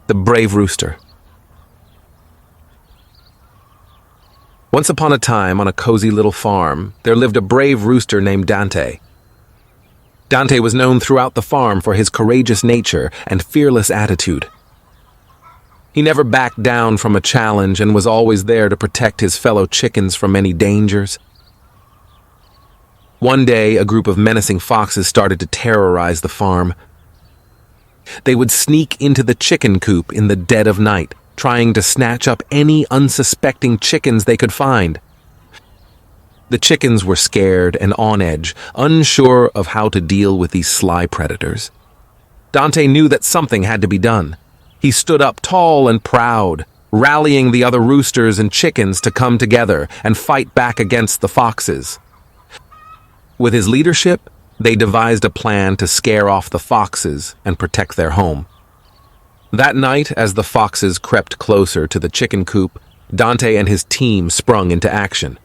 The Brave Rooster. Once upon a time, on a cozy little farm, there lived a brave rooster named Dante. Dante was known throughout the farm for his courageous nature and fearless attitude. He never backed down from a challenge and was always there to protect his fellow chickens from any dangers. One day, a group of menacing foxes started to terrorize the farm. They would sneak into the chicken coop in the dead of night, trying to snatch up any unsuspecting chickens they could find. The chickens were scared and on edge, unsure of how to deal with these sly predators. Dante knew that something had to be done. He stood up tall and proud, rallying the other roosters and chickens to come together and fight back against the foxes. With his leadership, they devised a plan to scare off the foxes and protect their home. That night, as the foxes crept closer to the chicken coop, Dante and his team sprung into action.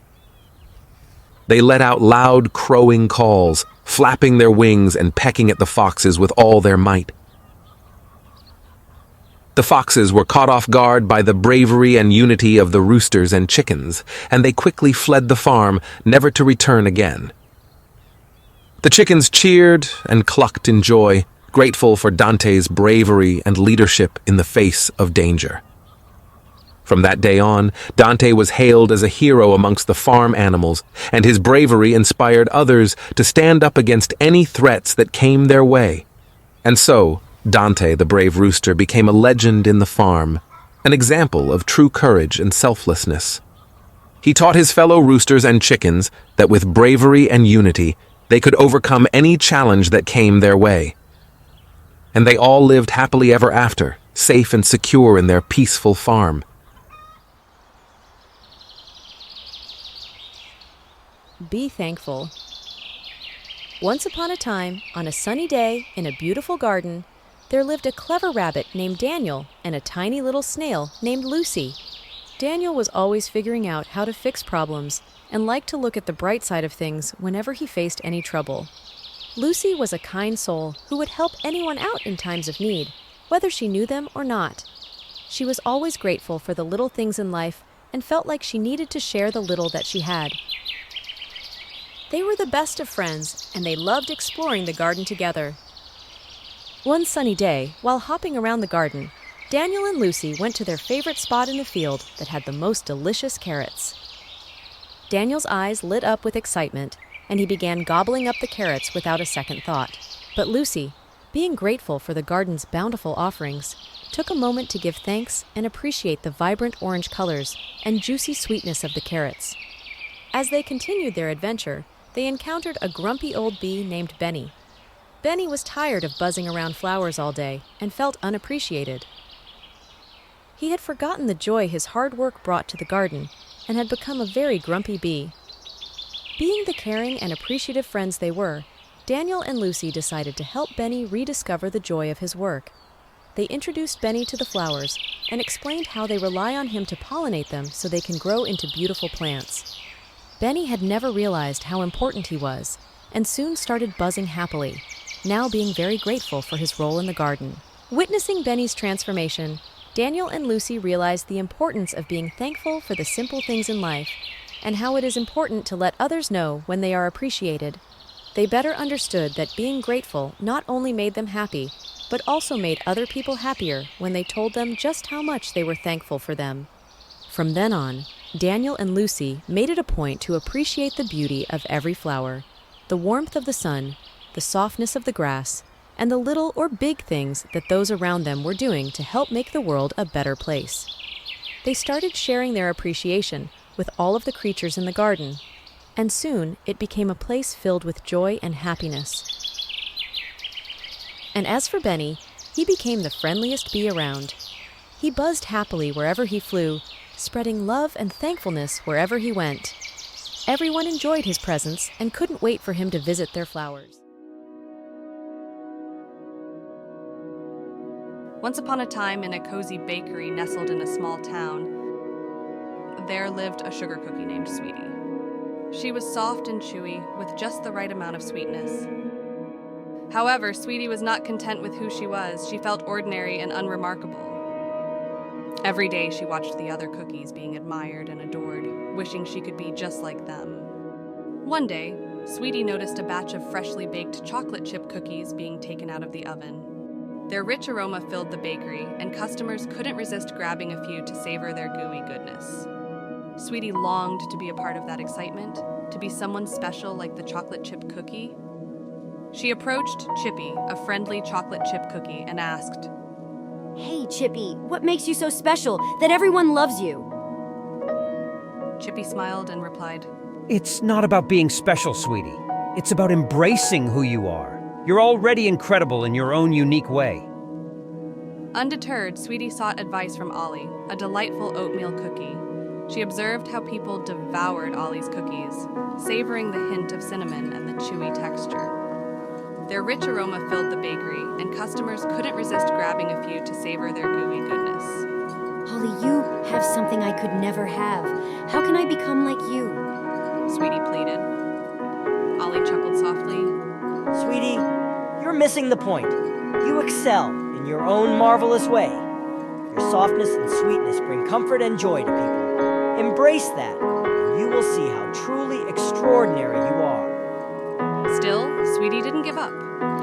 They let out loud crowing calls, flapping their wings and pecking at the foxes with all their might. The foxes were caught off guard by the bravery and unity of the roosters and chickens, and they quickly fled the farm, never to return again. The chickens cheered and clucked in joy, grateful for Dante's bravery and leadership in the face of danger. From that day on, Dante was hailed as a hero amongst the farm animals, and his bravery inspired others to stand up against any threats that came their way. And so, Dante, the brave rooster, became a legend in the farm, an example of true courage and selflessness. He taught his fellow roosters and chickens that with bravery and unity, they could overcome any challenge that came their way. And they all lived happily ever after, safe and secure in their peaceful farm. Be thankful. Once upon a time, on a sunny day in a beautiful garden, there lived a clever rabbit named Daniel and a tiny little snail named Lucy. Daniel was always figuring out how to fix problems and liked to look at the bright side of things whenever he faced any trouble. Lucy was a kind soul who would help anyone out in times of need, whether she knew them or not. She was always grateful for the little things in life and felt like she needed to share the little that she had. They were the best of friends, and they loved exploring the garden together. One sunny day, while hopping around the garden, Daniel and Lucy went to their favorite spot in the field that had the most delicious carrots. Daniel's eyes lit up with excitement, and he began gobbling up the carrots without a second thought. But Lucy, being grateful for the garden's bountiful offerings, took a moment to give thanks and appreciate the vibrant orange colors and juicy sweetness of the carrots. As they continued their adventure, they encountered a grumpy old bee named Benny. Benny was tired of buzzing around flowers all day and felt unappreciated. He had forgotten the joy his hard work brought to the garden and had become a very grumpy bee. Being the caring and appreciative friends they were, Daniel and Lucy decided to help Benny rediscover the joy of his work. They introduced Benny to the flowers and explained how they rely on him to pollinate them so they can grow into beautiful plants. Benny had never realized how important he was and soon started buzzing happily, now being very grateful for his role in the garden. Witnessing Benny's transformation, Daniel and Lucy realized the importance of being thankful for the simple things in life and how it is important to let others know when they are appreciated. They better understood that being grateful not only made them happy, but also made other people happier when they told them just how much they were thankful for them. From then on, Daniel and Lucy made it a point to appreciate the beauty of every flower, the warmth of the sun, the softness of the grass, and the little or big things that those around them were doing to help make the world a better place. They started sharing their appreciation with all of the creatures in the garden, and soon it became a place filled with joy and happiness. And as for Benny, he became the friendliest bee around. He buzzed happily wherever he flew, spreading love and thankfulness wherever he went. Everyone enjoyed his presence and couldn't wait for him to visit their flowers. Once upon a time, in a cozy bakery nestled in a small town, there lived a sugar cookie named Sweetie. She was soft and chewy, with just the right amount of sweetness. However, Sweetie was not content with who she was. She felt ordinary and unremarkable. Every day she watched the other cookies being admired and adored, wishing she could be just like them. One day, Sweetie noticed a batch of freshly baked chocolate chip cookies being taken out of the oven. Their rich aroma filled the bakery, and customers couldn't resist grabbing a few to savor their gooey goodness. Sweetie longed to be a part of that excitement, to be someone special like the chocolate chip cookie. She approached Chippy, a friendly chocolate chip cookie, and asked, Hey, Chippy, what makes you so special that everyone loves you? Chippy smiled and replied, It's not about being special, sweetie. It's about embracing who you are. You're already incredible in your own unique way. Undeterred, Sweetie sought advice from Ollie, a delightful oatmeal cookie. She observed how people devoured Ollie's cookies, savoring the hint of cinnamon and the chewy texture. Their rich aroma filled the bakery, and customers couldn't resist grabbing a few to savor their gooey goodness. Ollie, you have something I could never have. How can I become like you? Sweetie pleaded. Ollie chuckled softly. Sweetie, you're missing the point. You excel in your own marvelous way. Your softness and sweetness bring comfort and joy to people. Embrace that, and you will see how truly extraordinary you are. Still, Sweetie didn't give up.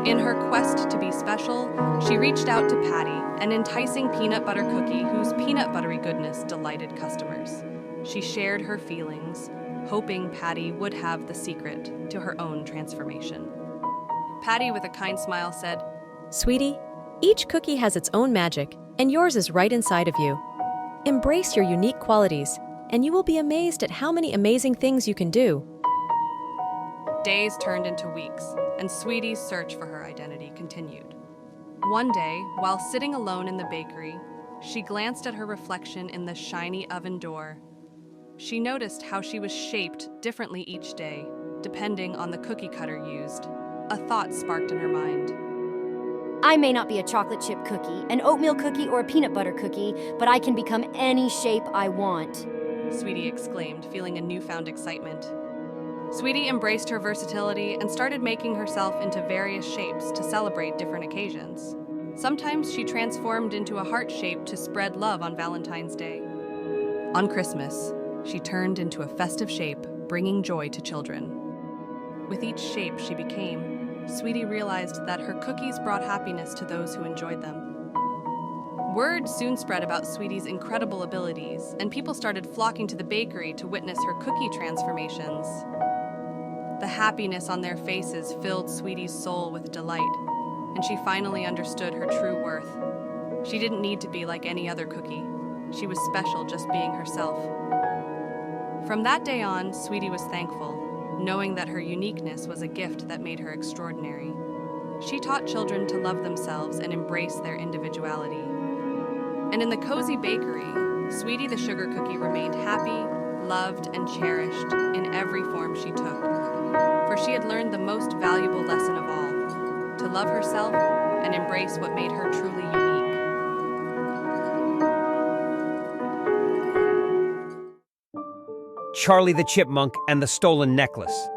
In her quest to be special, she reached out to Patty, an enticing peanut butter cookie whose peanut buttery goodness delighted customers. She shared her feelings, hoping Patty would have the secret to her own transformation. Patty, with a kind smile, said, Sweetie, each cookie has its own magic, and yours is right inside of you. Embrace your unique qualities, and you will be amazed at how many amazing things you can do. Days turned into weeks, and Sweetie's search for her identity continued. One day, while sitting alone in the bakery, she glanced at her reflection in the shiny oven door. She noticed how she was shaped differently each day, depending on the cookie cutter used. A thought sparked in her mind. I may not be a chocolate chip cookie, an oatmeal cookie, or a peanut butter cookie, but I can become any shape I want. Sweetie exclaimed, feeling a newfound excitement. Sweetie embraced her versatility and started making herself into various shapes to celebrate different occasions. Sometimes she transformed into a heart shape to spread love on Valentine's Day. On Christmas, she turned into a festive shape, bringing joy to children. With each shape she became, Sweetie realized that her cookies brought happiness to those who enjoyed them. Word soon spread about Sweetie's incredible abilities, and people started flocking to the bakery to witness her cookie transformations. The happiness on their faces filled Sweetie's soul with delight, and she finally understood her true worth. She didn't need to be like any other cookie. She was special just being herself. From that day on, Sweetie was thankful, knowing that her uniqueness was a gift that made her extraordinary. She taught children to love themselves and embrace their individuality. And in the cozy bakery, Sweetie the sugar cookie remained happy, loved, and cherished in every form she took. For she had learned the most valuable lesson of all, to love herself and embrace what made her truly unique. Charlie the Chipmunk and the Stolen Necklace.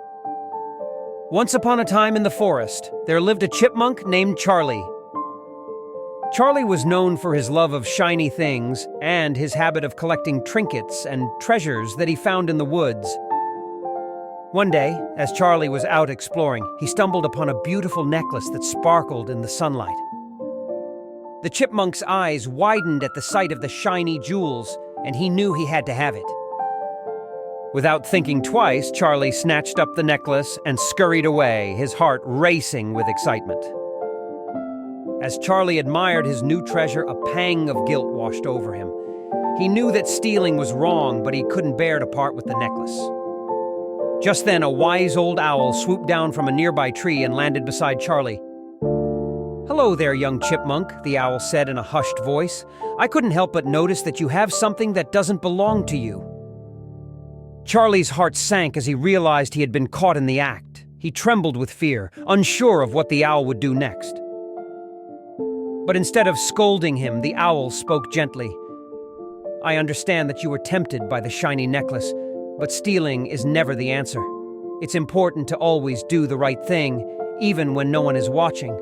Once upon a time in the forest, there lived a chipmunk named Charlie. Charlie was known for his love of shiny things and his habit of collecting trinkets and treasures that he found in the woods. One day, as Charlie was out exploring, he stumbled upon a beautiful necklace that sparkled in the sunlight. The chipmunk's eyes widened at the sight of the shiny jewels, and he knew he had to have it. Without thinking twice, Charlie snatched up the necklace and scurried away, his heart racing with excitement. As Charlie admired his new treasure, a pang of guilt washed over him. He knew that stealing was wrong, but he couldn't bear to part with the necklace. Just then, a wise old owl swooped down from a nearby tree and landed beside Charlie. "Hello there, young chipmunk," the owl said in a hushed voice. "I couldn't help but notice that you have something that doesn't belong to you." Charlie's heart sank as he realized he had been caught in the act. He trembled with fear, unsure of what the owl would do next. But instead of scolding him, the owl spoke gently. "I understand that you were tempted by the shiny necklace, but stealing is never the answer. It's important to always do the right thing, even when no one is watching."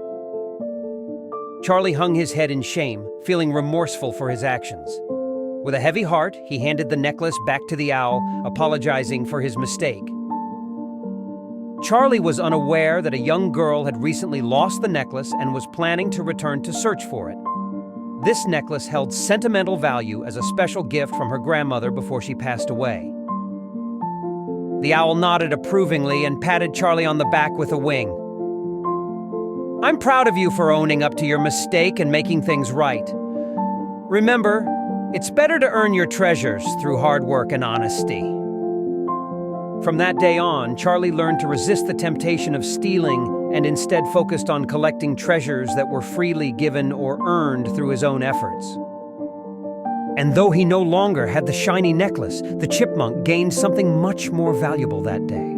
Charlie hung his head in shame, feeling remorseful for his actions. With a heavy heart, he handed the necklace back to the owl, apologizing for his mistake. Charlie was unaware that a young girl had recently lost the necklace and was planning to return to search for it. This necklace held sentimental value as a special gift from her grandmother before she passed away. The owl nodded approvingly and patted Charlie on the back with a wing. "I'm proud of you for owning up to your mistake and making things right. Remember, it's better to earn your treasures through hard work and honesty." From that day on, Charlie learned to resist the temptation of stealing and instead focused on collecting treasures that were freely given or earned through his own efforts. And though he no longer had the shiny necklace, the chipmunk gained something much more valuable that day.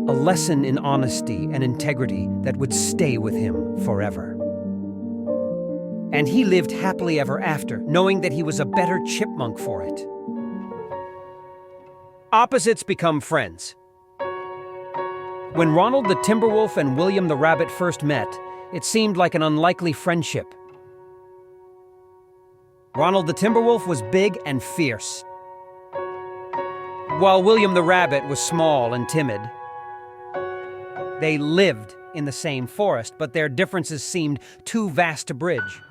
A lesson in honesty and integrity that would stay with him forever. And he lived happily ever after, knowing that he was a better chipmunk for it. Opposites become friends. When Ronald the Timberwolf and William the Rabbit first met, it seemed like an unlikely friendship. Ronald the Timberwolf was big and fierce, while William the Rabbit was small and timid. They lived in the same forest, but their differences seemed too vast to bridge.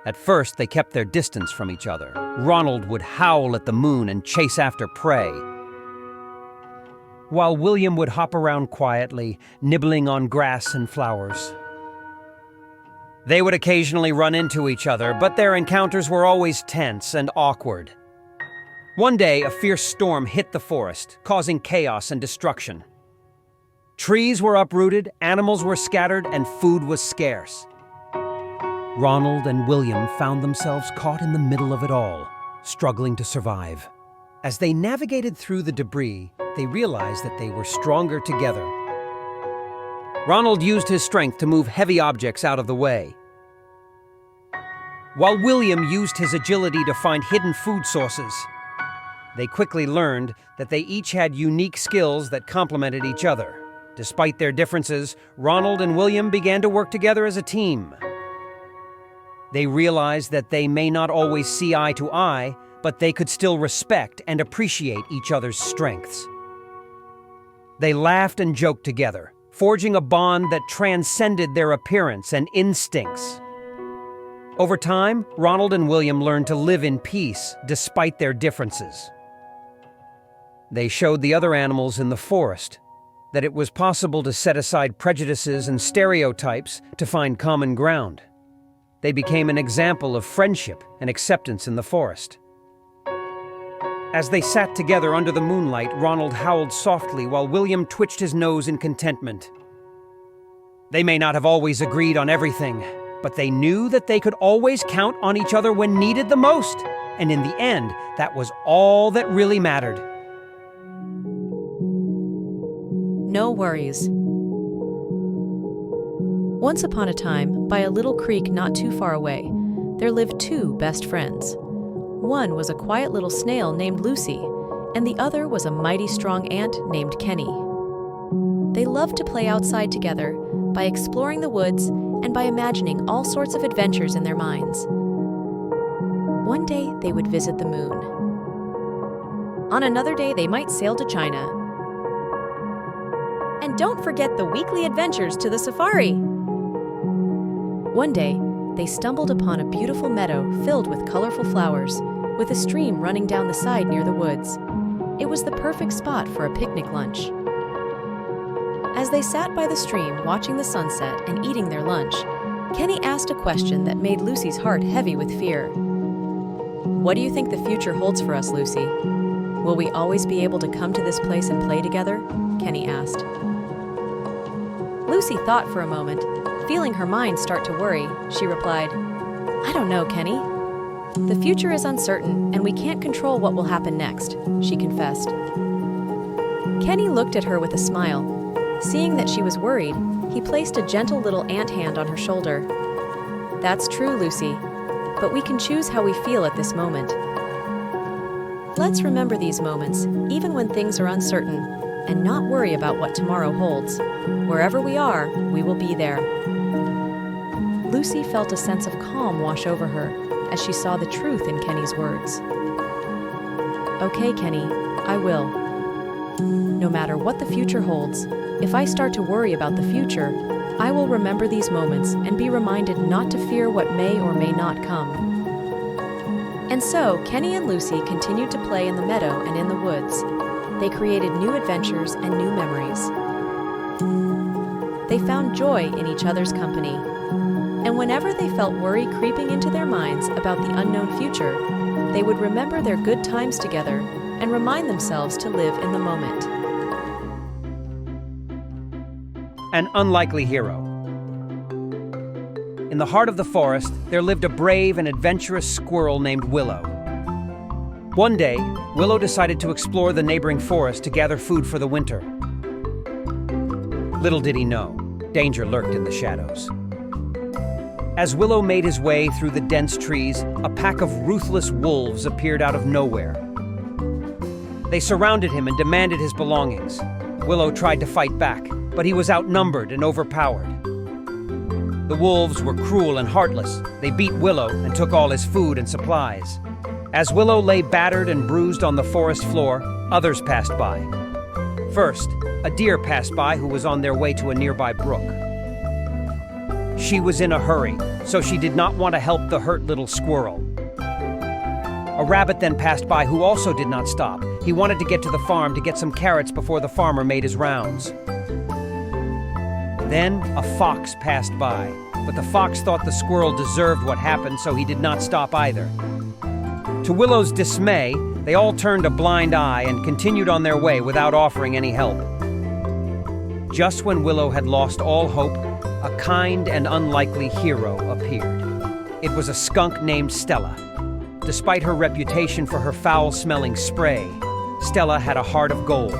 At first, they kept their distance from each other. Ronald would howl at the moon and chase after prey, while William would hop around quietly, nibbling on grass and flowers. They would occasionally run into each other, but their encounters were always tense and awkward. One day, a fierce storm hit the forest, causing chaos and destruction. Trees were uprooted, animals were scattered, and food was scarce. Ronald and William found themselves caught in the middle of it all, struggling to survive. As they navigated through the debris, they realized that they were stronger together. Ronald used his strength to move heavy objects out of the way, while William used his agility to find hidden food sources. They quickly learned that they each had unique skills that complemented each other. Despite their differences, Ronald and William began to work together as a team. They realized that they may not always see eye to eye, but they could still respect and appreciate each other's strengths. They laughed and joked together, forging a bond that transcended their appearance and instincts. Over time, Ronald and William learned to live in peace despite their differences. They showed the other animals in the forest that it was possible to set aside prejudices and stereotypes to find common ground. They became an example of friendship and acceptance in the forest. As they sat together under the moonlight, Ronald howled softly while William twitched his nose in contentment. They may not have always agreed on everything, but they knew that they could always count on each other when needed the most. And in the end, that was all that really mattered. No worries. Once upon a time, by a little creek not too far away, there lived two best friends. One was a quiet little snail named Lucy, and the other was a mighty strong ant named Kenny. They loved to play outside together by exploring the woods and by imagining all sorts of adventures in their minds. One day, they would visit the moon. On another day, they might sail to China. And don't forget the weekly adventures to the safari. One day, they stumbled upon a beautiful meadow filled with colorful flowers, with a stream running down the side near the woods. It was the perfect spot for a picnic lunch. As they sat by the stream watching the sunset and eating their lunch, Kenny asked a question that made Lucy's heart heavy with fear. "What do you think the future holds for us, Lucy? Will we always be able to come to this place and play together?" Kenny asked. Lucy thought for a moment. Feeling her mind start to worry, she replied, "I don't know, Kenny. The future is uncertain, and we can't control what will happen next," she confessed. Kenny looked at her with a smile. Seeing that she was worried, he placed a gentle little ant hand on her shoulder. "That's true, Lucy, but we can choose how we feel at this moment. Let's remember these moments, even when things are uncertain, and not worry about what tomorrow holds. Wherever we are, we will be there." Lucy felt a sense of calm wash over her, as she saw the truth in Kenny's words. Okay, Kenny, I will. No matter what the future holds, if I start to worry about the future, I will remember these moments and be reminded not to fear what may or may not come. And so, Kenny and Lucy continued to play in the meadow and in the woods. They created new adventures and new memories. They found joy in each other's company. And whenever they felt worry creeping into their minds about the unknown future, they would remember their good times together and remind themselves to live in the moment. An unlikely hero. In the heart of the forest, there lived a brave and adventurous squirrel named Willow. One day, Willow decided to explore the neighboring forest to gather food for the winter. Little did he know, danger lurked in the shadows. As Willow made his way through the dense trees, a pack of ruthless wolves appeared out of nowhere. They surrounded him and demanded his belongings. Willow tried to fight back, but he was outnumbered and overpowered. The wolves were cruel and heartless. They beat Willow and took all his food and supplies. As Willow lay battered and bruised on the forest floor, others passed by. First, a deer passed by who was on their way to a nearby brook. She was in a hurry, so she did not want to help the hurt little squirrel. A rabbit then passed by who also did not stop. He wanted to get to the farm to get some carrots before the farmer made his rounds. Then a fox passed by, but the fox thought the squirrel deserved what happened, so he did not stop either. To Willow's dismay, they all turned a blind eye and continued on their way without offering any help. Just when Willow had lost all hope, a kind and unlikely hero appeared. It was a skunk named Stella. Despite her reputation for her foul-smelling spray, Stella had a heart of gold.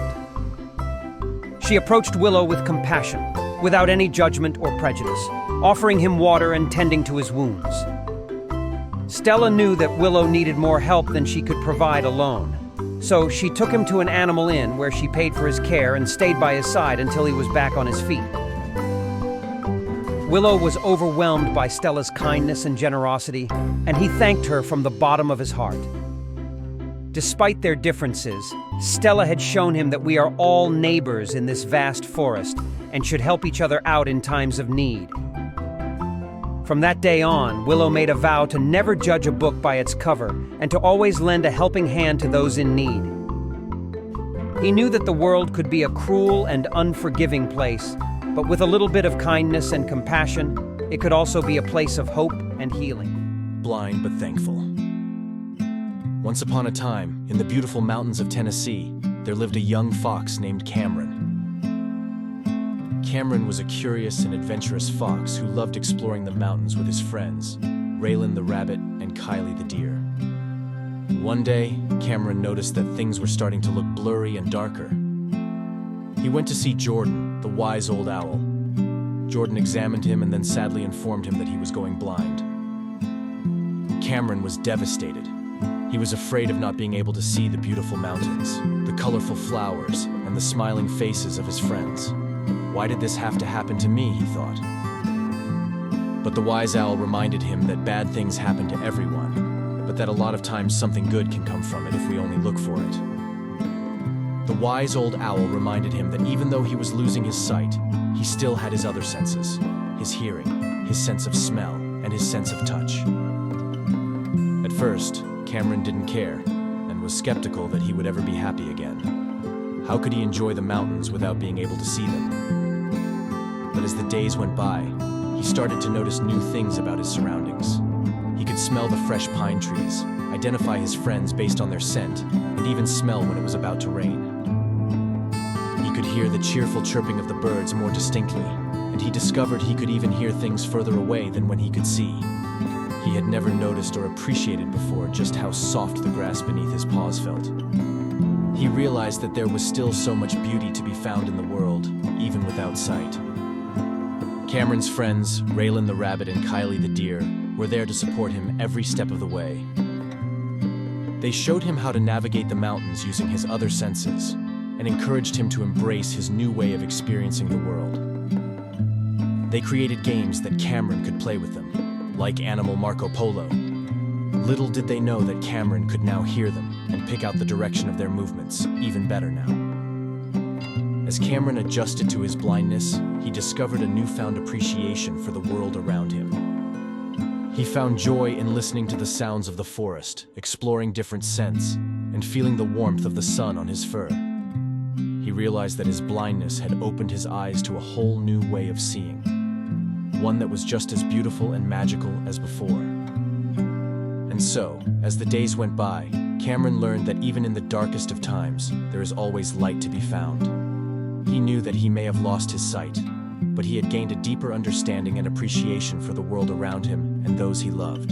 She approached Willow with compassion, without any judgment or prejudice, offering him water and tending to his wounds. Stella knew that Willow needed more help than she could provide alone, so she took him to an animal inn where she paid for his care and stayed by his side until he was back on his feet. Willow was overwhelmed by Stella's kindness and generosity, and he thanked her from the bottom of his heart. Despite their differences, Stella had shown him that we are all neighbors in this vast forest and should help each other out in times of need. From that day on, Willow made a vow to never judge a book by its cover and to always lend a helping hand to those in need. He knew that the world could be a cruel and unforgiving place, but with a little bit of kindness and compassion, it could also be a place of hope and healing. Blind but thankful. Once upon a time, in the beautiful mountains of Tennessee, there lived a young fox named Cameron. Cameron was a curious and adventurous fox who loved exploring the mountains with his friends, Raylan the rabbit and Kylie the deer. One day, Cameron noticed that things were starting to look blurry and darker. He went to see Jordan, the wise old owl. Jordan examined him and then sadly informed him that he was going blind. Cameron was devastated. He was afraid of not being able to see the beautiful mountains, the colorful flowers, and the smiling faces of his friends. Why did this have to happen to me, he thought. But the wise owl reminded him that bad things happen to everyone, but that a lot of times something good can come from it if we only look for it. The wise old owl reminded him that even though he was losing his sight, he still had his other senses, his hearing, his sense of smell, and his sense of touch. At first, Cameron didn't care, and was skeptical that he would ever be happy again. How could he enjoy the mountains without being able to see them? But as the days went by, he started to notice new things about his surroundings. He could smell the fresh pine trees, identify his friends based on their scent, and even smell when it was about to rain. He could hear the cheerful chirping of the birds more distinctly, and he discovered he could even hear things further away than when he could see. He had never noticed or appreciated before just how soft the grass beneath his paws felt. He realized that there was still so much beauty to be found in the world, even without sight. Cameron's friends, Raylan the rabbit and Kylie the deer, were there to support him every step of the way. They showed him how to navigate the mountains using his other senses, and encouraged him to embrace his new way of experiencing the world. They created games that Cameron could play with them, like Animal Marco Polo. Little did they know that Cameron could now hear them and pick out the direction of their movements even better now. As Cameron adjusted to his blindness, he discovered a newfound appreciation for the world around him. He found joy in listening to the sounds of the forest, exploring different scents, and feeling the warmth of the sun on his fur. He realized that his blindness had opened his eyes to a whole new way of seeing, one that was just as beautiful and magical as before. And so, as the days went by, Cameron learned that even in the darkest of times, there is always light to be found. He knew that he may have lost his sight, but he had gained a deeper understanding and appreciation for the world around him and those he loved.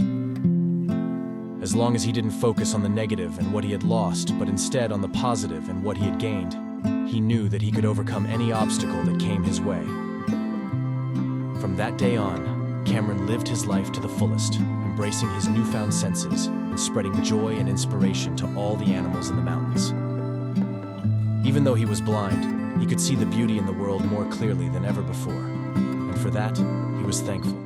As long as he didn't focus on the negative and what he had lost, but instead on the positive and what he had gained, he knew that he could overcome any obstacle that came his way. From that day on, Cameron lived his life to the fullest, embracing his newfound senses and spreading joy and inspiration to all the animals in the mountains. Even though he was blind, he could see the beauty in the world more clearly than ever before, and for that, he was thankful.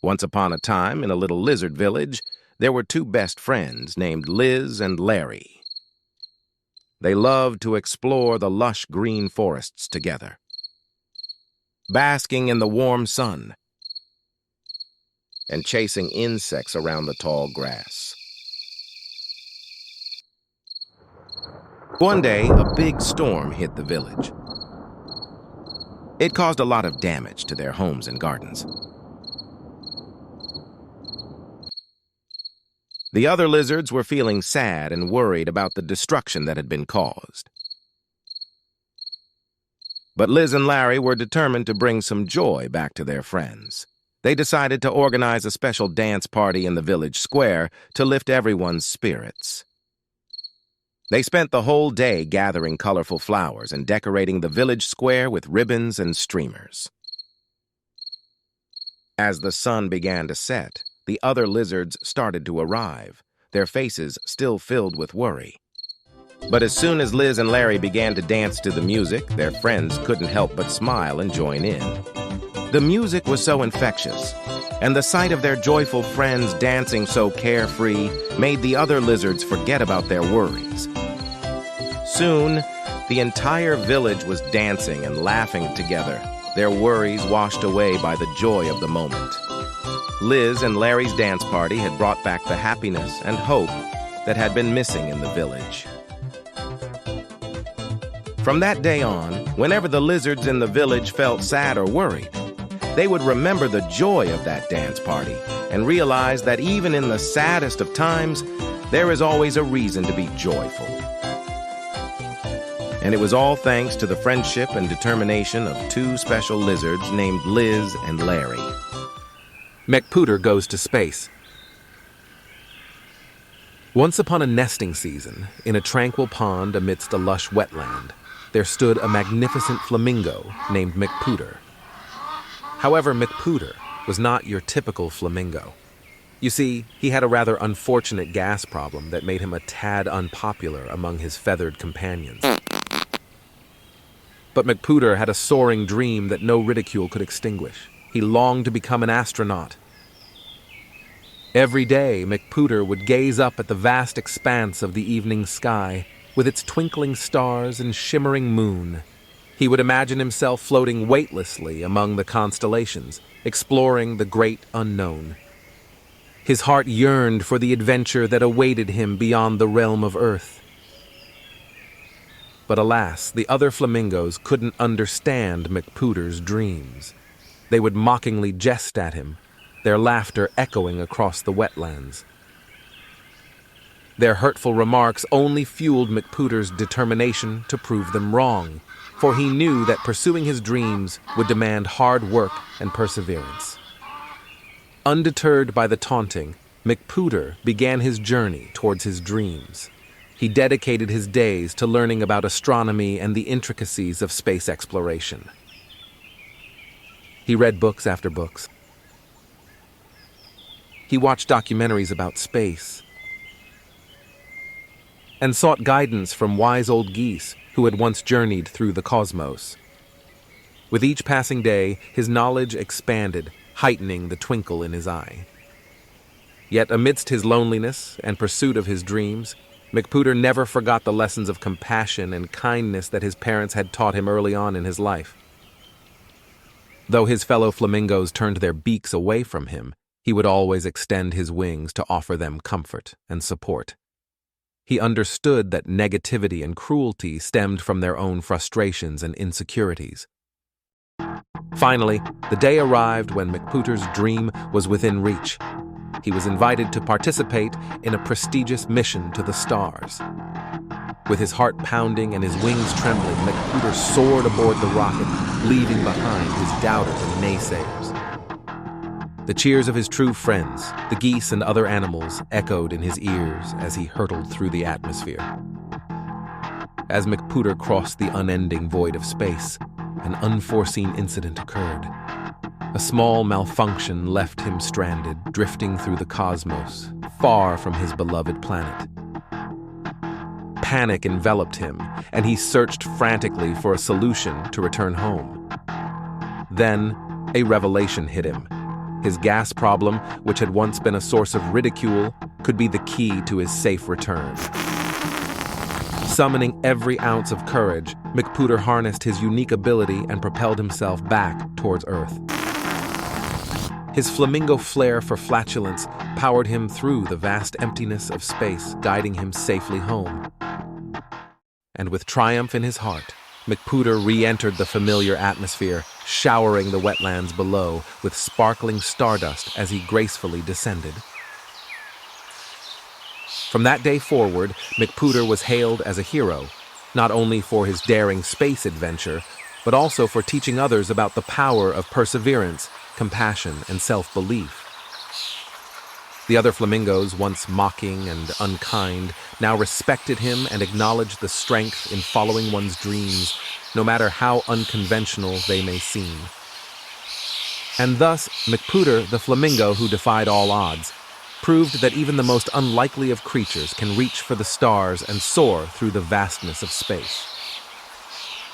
Once upon a time, in a little lizard village, there were two best friends named Liz and Larry. They loved to explore the lush green forests together, basking in the warm sun and chasing insects around the tall grass. One day, a big storm hit the village. It caused a lot of damage to their homes and gardens. The other lizards were feeling sad and worried about the destruction that had been caused. But Liz and Larry were determined to bring some joy back to their friends. They decided to organize a special dance party in the village square to lift everyone's spirits. They spent the whole day gathering colorful flowers and decorating the village square with ribbons and streamers. As the sun began to set, the other lizards started to arrive, their faces still filled with worry. But as soon as Liz and Larry began to dance to the music, their friends couldn't help but smile and join in. The music was so infectious, and the sight of their joyful friends dancing so carefree made the other lizards forget about their worries. Soon, the entire village was dancing and laughing together, their worries washed away by the joy of the moment. Liz and Larry's dance party had brought back the happiness and hope that had been missing in the village. From that day on, whenever the lizards in the village felt sad or worried, they would remember the joy of that dance party and realize that even in the saddest of times, there is always a reason to be joyful. And it was all thanks to the friendship and determination of two special lizards named Liz and Larry. McPooter goes to space. Once upon a nesting season, in a tranquil pond amidst a lush wetland, there stood a magnificent flamingo named McPooter. However, McPooter was not your typical flamingo. You see, he had a rather unfortunate gas problem that made him a tad unpopular among his feathered companions. But McPooter had a soaring dream that no ridicule could extinguish. He longed to become an astronaut. Every day, McPooter would gaze up at the vast expanse of the evening sky, with its twinkling stars and shimmering moon. He would imagine himself floating weightlessly among the constellations, exploring the great unknown. His heart yearned for the adventure that awaited him beyond the realm of Earth. But alas, the other flamingos couldn't understand McPooter's dreams. They would mockingly jest at him, their laughter echoing across the wetlands. Their hurtful remarks only fueled McPooter's determination to prove them wrong, for he knew that pursuing his dreams would demand hard work and perseverance. Undeterred by the taunting, McPooter began his journey towards his dreams. He dedicated his days to learning about astronomy and the intricacies of space exploration. He read books after books. He watched documentaries about space and sought guidance from wise old geese who had once journeyed through the cosmos. With each passing day, his knowledge expanded, heightening the twinkle in his eye. Yet amidst his loneliness and pursuit of his dreams, McPooter never forgot the lessons of compassion and kindness that his parents had taught him early on in his life. Though his fellow flamingos turned their beaks away from him, he would always extend his wings to offer them comfort and support. He understood that negativity and cruelty stemmed from their own frustrations and insecurities. Finally, the day arrived when McPooter's dream was within reach. He was invited to participate in a prestigious mission to the stars. With his heart pounding and his wings trembling, McPooter soared aboard the rocket, leaving behind his doubters and naysayers. The cheers of his true friends, the geese and other animals, echoed in his ears as he hurtled through the atmosphere. As McPooter crossed the unending void of space, an unforeseen incident occurred. A small malfunction left him stranded, drifting through the cosmos, far from his beloved planet. Panic enveloped him, and he searched frantically for a solution to return home. Then, a revelation hit him. His gas problem, which had once been a source of ridicule, could be the key to his safe return. Summoning every ounce of courage, McPooter harnessed his unique ability and propelled himself back towards Earth. His flamingo flair for flatulence powered him through the vast emptiness of space, guiding him safely home. And with triumph in his heart, McPooter re-entered the familiar atmosphere, showering the wetlands below with sparkling stardust as he gracefully descended. From that day forward, McPooter was hailed as a hero, not only for his daring space adventure, but also for teaching others about the power of perseverance, compassion, and self-belief. The other flamingos, once mocking and unkind, now respected him and acknowledged the strength in following one's dreams, no matter how unconventional they may seem. And thus, McPooter, the flamingo who defied all odds, proved that even the most unlikely of creatures can reach for the stars and soar through the vastness of space.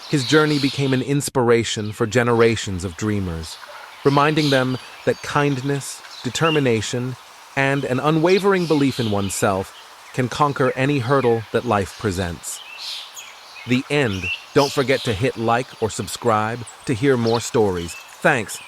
His journey became an inspiration for generations of dreamers, reminding them that kindness, determination, and an unwavering belief in oneself can conquer any hurdle that life presents. The end. Don't forget to hit like or subscribe to hear more stories. Thanks.